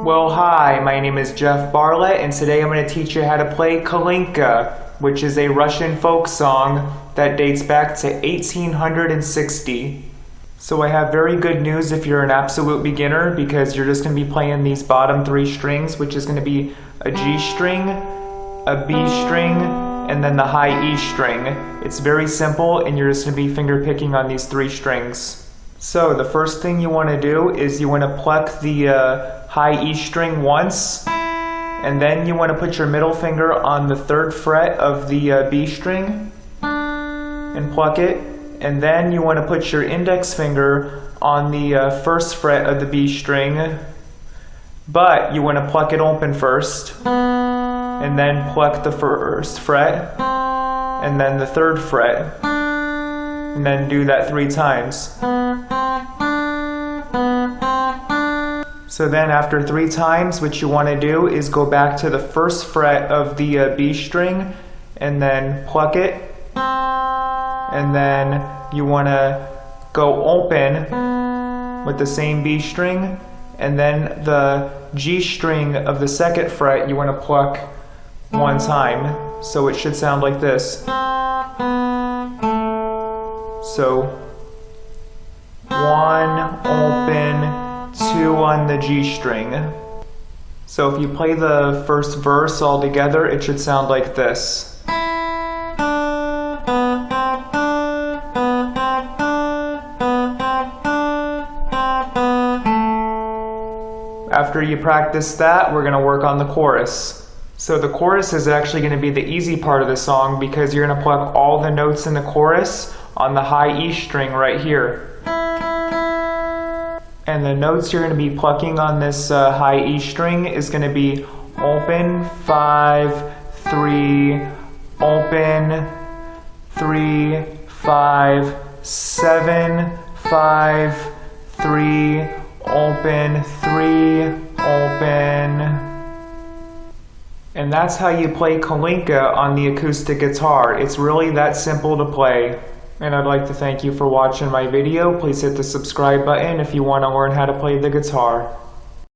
Well, hi, my name is Jeff Barlett, and today I'm going to teach you how to play Kalinka, which is a Russian folk song that dates back to 1860. So I have very good news if you're an absolute beginner, because you're just going to be playing these bottom three strings, which is going to be a G string, a B string, and then the high E string. It's very simple, and you're just going to be finger picking on these three strings. So the first thing you want to do is you want to pluck the high E string once, and then you want to put your middle finger on the 3rd fret of the B string and pluck it, and then you want to put your index finger on the 1st fret of the B string, but you want to pluck it open first, and then pluck the 1st fret, and then the 3rd fret, and then do that 3 times. So then after 3 times, what you want to do is go back to the 1st fret of the B string and then pluck it, and then you want to go open with the same B string, and then the G string of the 2nd fret you want to pluck 1 time. So it should sound like this. So 1 open, 2 on the G string. So if you play the first verse all together, it should sound like this. After you practice that, we're going to work on the chorus. So the chorus is actually going to be the easy part of the song, because you're going to pluck all the notes in the chorus on the high E string right here. And the notes you're going to be plucking on this high E string is going to be open, 5, 3, open, 3, 5, 7, 5, 3, open, 3, open. And that's how you play Kalinka on the acoustic guitar. It's really that simple to play. And I'd like to thank you for watching my video. Please hit the subscribe button if you want to learn how to play the guitar.